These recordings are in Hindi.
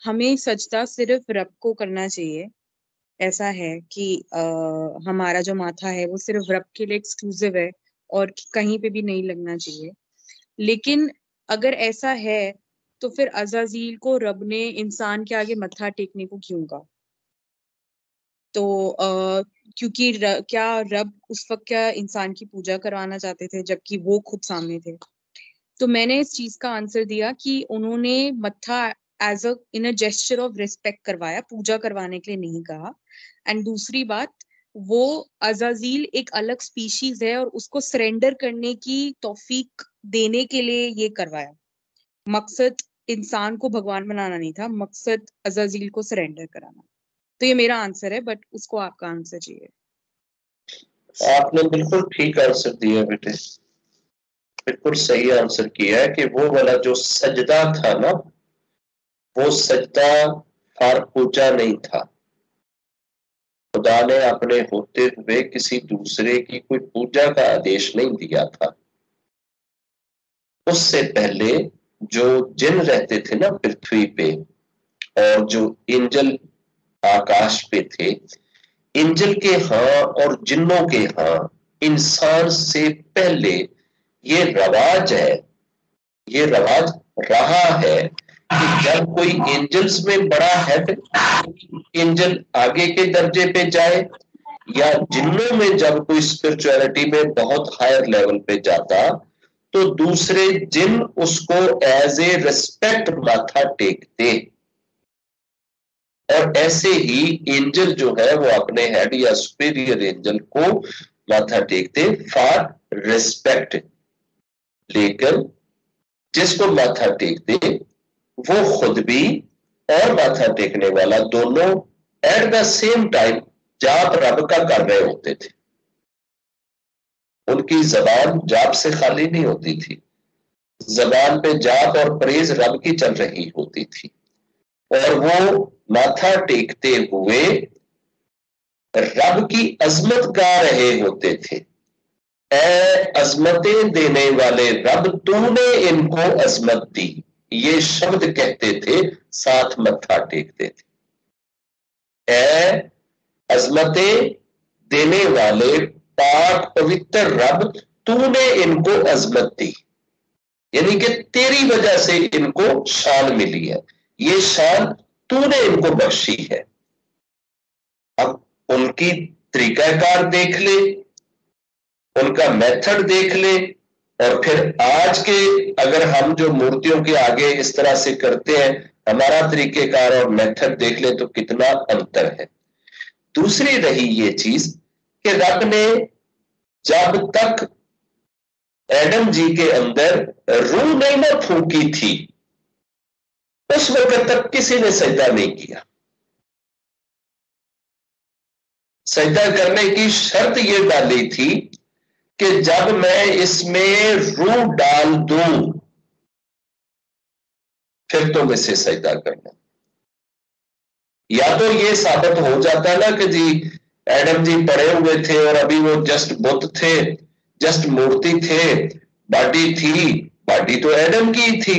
हमें सजदा सिर्फ रब को करना चाहिए। ऐसा है कि हमारा जो माथा है वो सिर्फ रब के लिए एक्सक्लूसिव है और कहीं पे भी नहीं लगना चाहिए। लेकिन अगर ऐसा है तो फिर अज़ाज़ील को रब ने इंसान के आगे मत्था टेकने को क्यों कहा? तो क्योंकि क्या रब उस वक्त क्या इंसान की पूजा करवाना चाहते थे जबकि वो खुद सामने थे? तो मैंने इस चीज का आंसर दिया कि उन्होंने मत्था as a in a gesture of respect करवाया, पूजा करवाने के लिए नहीं कहा। एंड दूसरी बात, वो अज़ाज़ील एक अलग स्पीशीज है और उसको सरेंडर करने की तौफीक देने के लिए ये करवाया। मकसद इंसान को भगवान बनाना नहीं था, मकसद अज़ाज़ील को सरेंडर कराना। तो ये मेरा आंसर है, बट उसको आपका आंसर चाहिए। आपने बिल्कुल ठीक आंसर दिया बेटे, बिल्कुल सही आंसर किया है कि वो वाला जो सजदा था ना, वो सजदा फॉर पूजा नहीं था। खुदा ने अपने होते हुए किसी दूसरे की कोई पूजा का आदेश नहीं दिया था। उससे पहले जो जिन रहते थे ना पृथ्वी पे, और जो एंजल आकाश पे थे, एंजल के हाँ और जिन्नों के हाँ इंसान से पहले ये रवाज है, ये रवाज रहा है कि जब कोई एंजल्स में बड़ा हेड एंजल आगे के दर्जे पे जाए, या जिन्नों में जब कोई स्पिरिचुअलिटी में बहुत हायर लेवल पे जाता, तो दूसरे जिन उसको एज ए रिस्पेक्ट माथा टेकते। और ऐसे ही एंजल जो है वो अपने हेड या सुपीरियर एंजल को माथा टेकते फॉर रिस्पेक्ट। लेकिन जिसको माथा टेकते वो खुद भी और माथा टेकने वाला दोनों एट द सेम टाइम जाप रब का कर रहे होते थे। उनकी जबान जाप से खाली नहीं होती थी, जबान पे जाप और प्रेज रब की चल रही होती थी, और वो माथा टेकते हुए रब की अजमत गा रहे होते थे। ए अजमतें देने वाले रब, तूने इनको अजमत दी, ये शब्द कहते थे, साथ मत्था टेकते थे। ए अजमतें देने वाले पाक पवित्र रब, तूने इनको अजमत दी, यानी कि तेरी वजह से इनको शान मिली है, ये शान तूने इनको बख्शी है। अब उनकी तरीकाकार देख ले, उनका मेथड देख ले, और फिर आज के अगर हम जो मूर्तियों के आगे इस तरह से करते हैं, हमारा तरीकेकार और मेथड देख ले तो कितना अंतर है। दूसरी रही ये चीज कि रब ने जब तक एडम जी के अंदर रूह नहीं ना फूकी थी, उस वक्त तक किसी ने सजदा नहीं किया। सजदा करने की शर्त यह डाली थी कि जब मैं इसमें रूह डाल दूं फिर तुम इसे सजदा करना। या तो ये साबित हो जाता ना कि जी एडम जी पड़े हुए थे और अभी वो जस्ट बुत थे, जस्ट मूर्ति थे, बॉडी थी, बॉडी तो एडम की थी,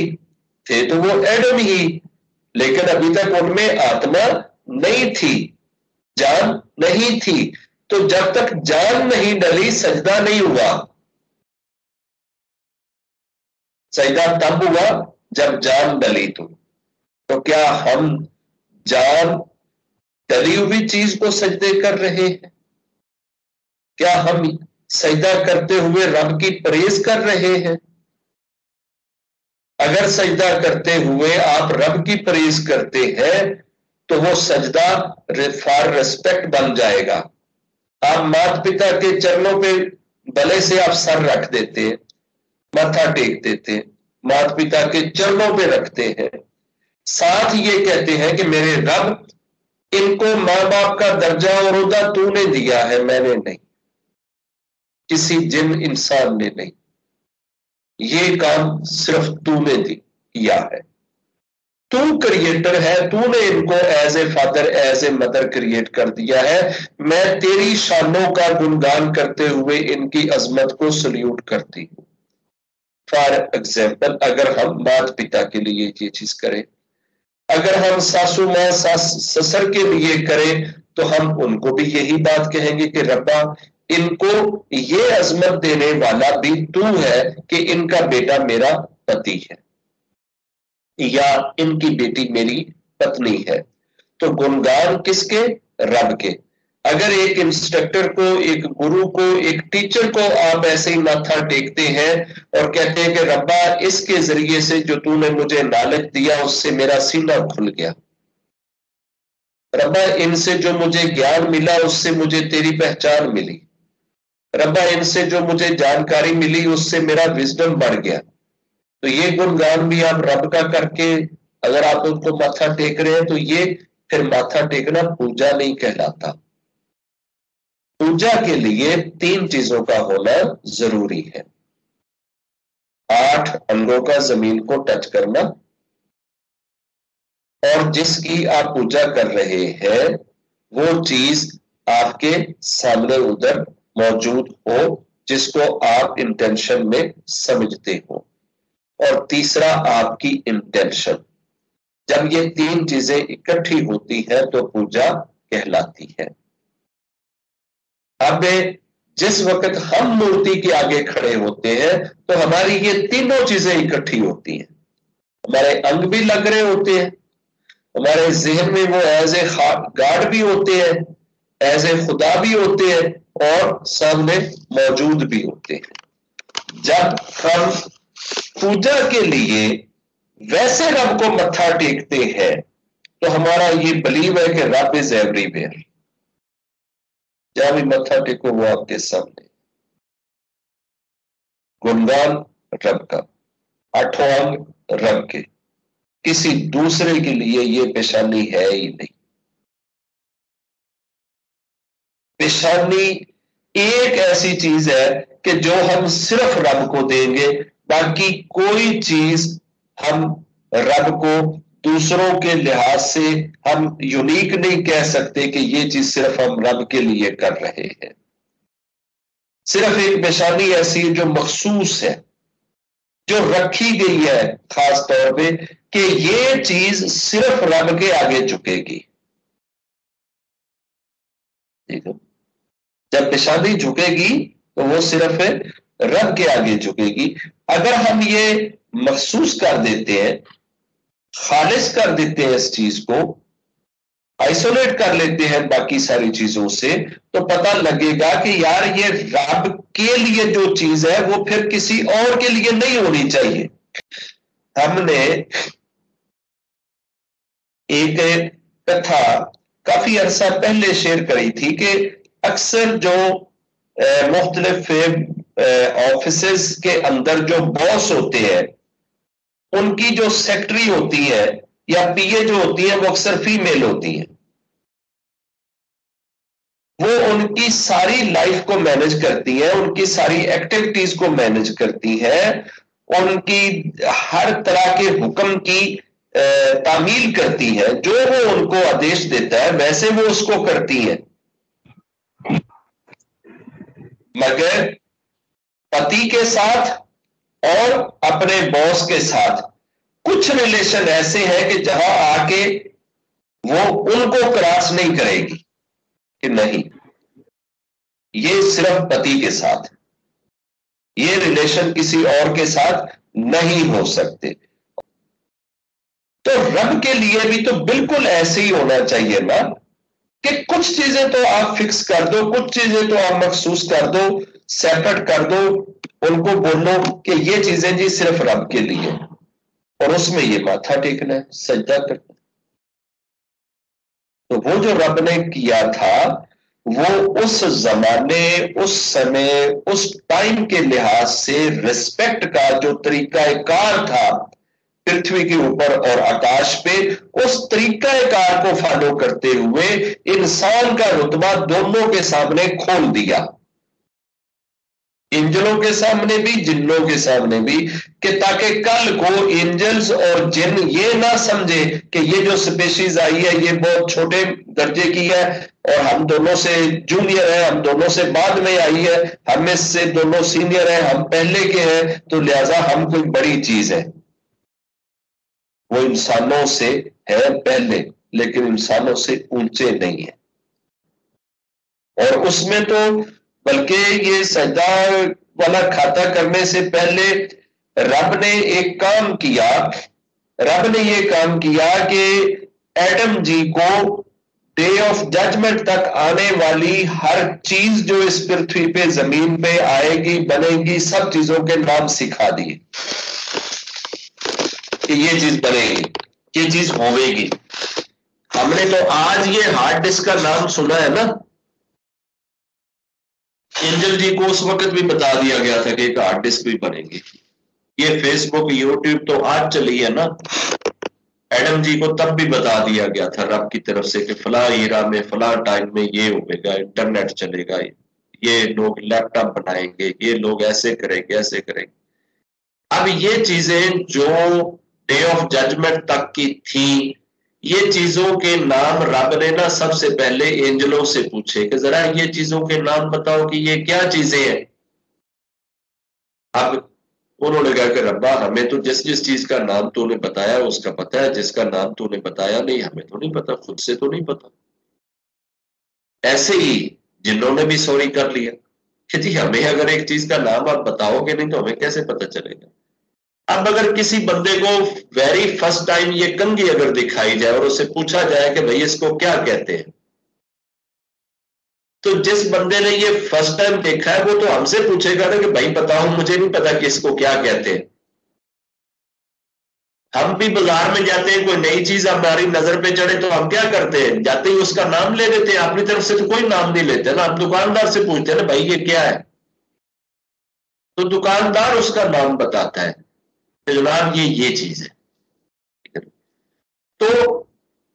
थे तो वो एडम ही, लेकिन अभी तक उनमें आत्मा नहीं थी, जान नहीं थी। तो जब तक जान नहीं डली सजदा नहीं हुआ। सजदा तब हुआ जब जान डली। तो क्या हम जान डली हुई चीज को सजदे कर रहे हैं? क्या हम सजदा करते हुए रब की प्रेज कर रहे हैं? अगर सजदा करते हुए आप रब की प्रेज करते हैं तो वो सजदा फॉर रिस्पेक्ट बन जाएगा। आप माता पिता के चरणों पे भले से आप सर रख देते हैं, माथा टेक देते हैं, माता पिता के चरणों पे रखते हैं, साथ ये कहते हैं कि मेरे रब, इनको मां बाप का दर्जा और ओहदा तूने दिया है, मैंने नहीं, किसी जिन इंसान ने नहीं, ये काम सिर्फ तूने किया है। तू क्रिएटर है, तूने इनको as a father as a mother create कर दिया है। मैं तेरी शानों का गुणगान करते हुए इनकी अजमत को सल्यूट करती हूं। फॉर एग्जाम्पल, अगर हम माता पिता के लिए ये चीज करें, अगर हम सासू माँ ससुर के लिए करें तो हम उनको भी यही बात कहेंगे कि रब्बा इनको ये अजमत देने वाला भी तू है कि इनका बेटा मेरा पति है या इनकी बेटी मेरी पत्नी है। तो गुणगान किसके? रब के। अगर एक इंस्ट्रक्टर को, एक गुरु को, एक टीचर को आप ऐसे ही माथा टेकते हैं और कहते हैं कि रब्बा इसके जरिए से जो तूने मुझे नॉलेज दिया उससे मेरा सीना खुल गया, रब्बा इनसे जो मुझे ज्ञान मिला उससे मुझे तेरी पहचान मिली, रब्बा इनसे जो मुझे जानकारी मिली उससे मेरा विजडम बढ़ गया। तो ये गुणगान भी आप रब का करके अगर आप उनको माथा टेक रहे हैं तो ये फिर माथा टेकना पूजा नहीं कहलाता। पूजा के लिए 3 चीजों का होना जरूरी है। 8 अंगों का जमीन को टच करना, और जिसकी आप पूजा कर रहे हैं वो चीज आपके सामने उधर मौजूद हो जिसको आप इंटेंशन में समझते हो, और तीसरा आपकी इंटेंशन। जब ये 3 चीजें इकट्ठी होती है तो पूजा कहलाती है। अब जिस वक्त हम मूर्ति के आगे खड़े होते हैं तो हमारी ये तीनों चीजें इकट्ठी होती हैं। हमारे अंग भी लग रहे होते हैं, हमारे जहन में वो एज ए गार्ड भी होते हैं, एज ए खुदा भी होते हैं, और सामने मौजूद भी होते हैं। जब हम पूजा के लिए वैसे रब को मत्था टेकते हैं तो हमारा ये बिलीव है कि रब इज एवरीवेयर। जहां भी मत्था टेको वो आपके सामने। गुणगान रब का, 8 अंग रब के, किसी दूसरे के लिए ये पेशानी है ही नहीं। पेशानी एक ऐसी चीज है कि जो हम सिर्फ रब को देंगे, बाकी कोई चीज हम रब को दूसरों के लिहाज से हम यूनिक नहीं कह सकते कि ये चीज सिर्फ हम रब के लिए कर रहे हैं। सिर्फ एक पेशानी ऐसी है जो मखसूस है, जो रखी गई है खास तौर पे कि ये चीज सिर्फ रब के आगे झुकेगी। ठीक है, जब पेशानी झुकेगी तो वो सिर्फ रब के आगे झुकेगी। अगर हम ये महसूस कर देते हैं, खालिस कर देते हैं, इस चीज को आइसोलेट कर लेते हैं बाकी सारी चीजों से, तो पता लगेगा कि यार ये रब के लिए जो चीज है वो फिर किसी और के लिए नहीं होनी चाहिए। हमने एक कथा काफी अरसा पहले शेयर करी थी कि अक्सर जो मुख्तलिफ ऑफिसेस के अंदर जो बॉस होते हैं उनकी जो सेक्रेटरी होती है या पीए जो होती है वो अक्सर फीमेल होती है। वो उनकी सारी लाइफ को मैनेज करती है, उनकी सारी एक्टिविटीज को मैनेज करती है, उनकी हर तरह के हुक्म की तामील करती है। जो वो उनको आदेश देता है वैसे वो उसको करती है। मगर पति के साथ और अपने बॉस के साथ कुछ रिलेशन ऐसे हैं कि जहां आके वो उनको क्रॉस नहीं करेगी कि नहीं, ये सिर्फ पति के साथ, ये रिलेशन किसी और के साथ नहीं हो सकते। तो रब के लिए भी तो बिल्कुल ऐसे ही होना चाहिए ना कि कुछ चीजें तो आप फिक्स कर दो, कुछ चीजें तो आप महसूस कर दो, सेपरेट कर दो, उनको बोलो कि ये चीजें जी सिर्फ रब के लिए, और उसमें ये माथा टेकना है, सजदा करना। तो वो जो रब ने किया था वो उस जमाने, उस समय, उस टाइम के लिहाज से रिस्पेक्ट का जो तरीकाकार था पृथ्वी के ऊपर और आकाश पे, उस तरीकाकार को फॉलो करते हुए इंसान का रुतबा दोनों के सामने खोल दिया, एंजलों के सामने भी, जिन्नों के सामने भी, कि ताकि कल को एंजल्स और जिन ये ना समझे कि ये जो स्पीशीज आई है ये बहुत छोटे दर्जे की है और हम दोनों से जूनियर है, हम दोनों से बाद में आई है, हमें से दोनों सीनियर है, हम पहले के हैं, तो लिहाजा हम कोई बड़ी चीज है। वो इंसानों से है पहले, लेकिन इंसानों से ऊंचे नहीं है। और उसमें तो बल्कि ये सजदा वाला खाता करने से पहले रब ने एक काम किया, रब ने ये काम किया कि एडम जी को डे ऑफ जजमेंट तक आने वाली हर चीज जो इस पृथ्वी पे जमीन पे आएगी बनेगी, सब चीजों के नाम सिखा दिए कि ये चीज बनेगी, ये चीज होवेगी। हमने तो आज ये हार्ड डिस्क का नाम सुना है ना, एंजल जी को उस वक्त भी बता दिया गया था कि एक हार्ड डिस्क भी बनेगी। ये फेसबुक यूट्यूब तो आज चली है ना, एडम जी को तब भी बता दिया गया था रब की तरफ से कि फला ईरा में फला टाइम में ये होगा, इंटरनेट चलेगा, ये लोग लैपटॉप बनाएंगे, ये लोग ऐसे करेंगे ऐसे करेंगे। अब ये चीजें जो डे ऑफ जजमेंट तक की थी, ये चीजों के नाम रब ने ना सबसे पहले एंजलों से पूछे कि जरा ये चीजों के नाम बताओ कि ये क्या चीजें हैं। अब उन्होंने कहा कि रब्बा हमें तो जिस जिस चीज का नाम तूने बताया उसका पता है, जिसका नाम तूने बताया नहीं हमें तो नहीं पता, खुद से तो नहीं पता। ऐसे ही जिन्होंने भी सॉरी कर लिया कि जी हमें अगर एक चीज का नाम आप बताओगे नहीं तो हमें कैसे पता चलेगा। अब अगर किसी बंदे को वेरी फर्स्ट टाइम ये कंघी अगर दिखाई जाए और उससे पूछा जाए कि भाई इसको क्या कहते हैं, तो जिस बंदे ने ये फर्स्ट टाइम देखा है वो तो हमसे पूछेगा ना कि भाई बताओ मुझे नहीं पता कि इसको क्या कहते हैं। हम भी बाजार में जाते हैं, कोई नई चीज हमारी नजर पे चढ़े तो हम क्या करते हैं, जाते ही उसका नाम ले लेते हैं। अपनी तरफ से तो कोई नाम नहीं लेते ना, हम दुकानदार से पूछते हैं ना भाई ये क्या है, तो दुकानदार उसका नाम बताता है तो जनाब ये चीज है। तो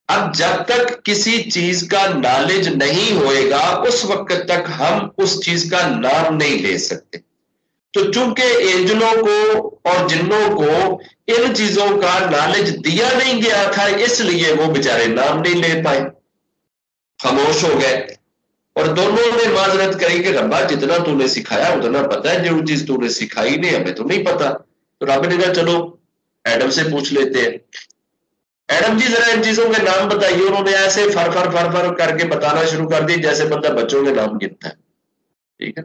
अब जब तक किसी चीज का नॉलेज नहीं होएगा उस वक्त तक हम उस चीज का नाम नहीं ले सकते। तो चूंकि एंजलों को और जिन्नों को इन चीजों का नॉलेज दिया नहीं गया था, इसलिए वो बेचारे नाम नहीं ले पाए, खामोश हो गए। और दोनों ने माजरत करी कि रब्बा जितना तूने सिखाया उतना पता है, जो चीज तूने सिखाई नहीं हमें तो नहीं पता। तो रब ने कहा चलो एडम से पूछ लेते हैं, एडम जी जरा इन चीजों के नाम बताइए। उन्होंने ऐसे फर फर फर फर करके बताना शुरू कर दिया जैसे बंदा बच्चों के नाम गिनता है, ठीक है।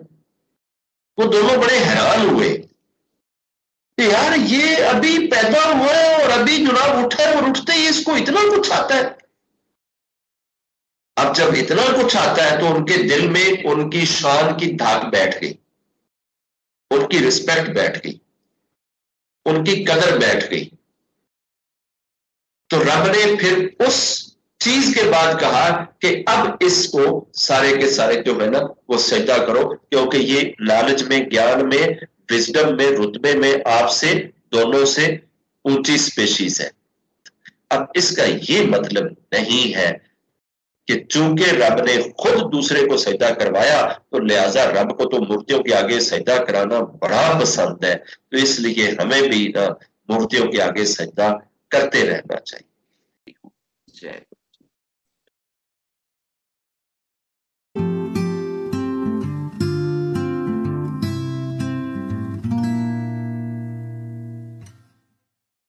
वो दोनों बड़े हैरान हुए कि यार ये अभी पैदा हुआ है और अभी जुनाब उठा है और उठते ही इसको इतना कुछ आता है। अब जब इतना कुछ आता है तो उनके दिल में उनकी शान की धाक बैठ गई, उनकी रिस्पेक्ट बैठ गई, उनकी कदर बैठ गई। तो रब ने फिर उस चीज के बाद कहा कि अब इसको सारे के सारे जो है ना वो सजदा करो, क्योंकि ये नॉलेज में, ज्ञान में, विजडम में, रुतबे में आपसे दोनों से ऊंची स्पेशीज है। अब इसका ये मतलब नहीं है कि चूंकि रब ने खुद दूसरे को सजदा करवाया तो लिहाजा रब को तो मूर्तियों के आगे सजदा कराना बड़ा पसंद है, तो इसलिए हमें भी ना मूर्तियों के आगे सजदा करते रहना चाहिए। जय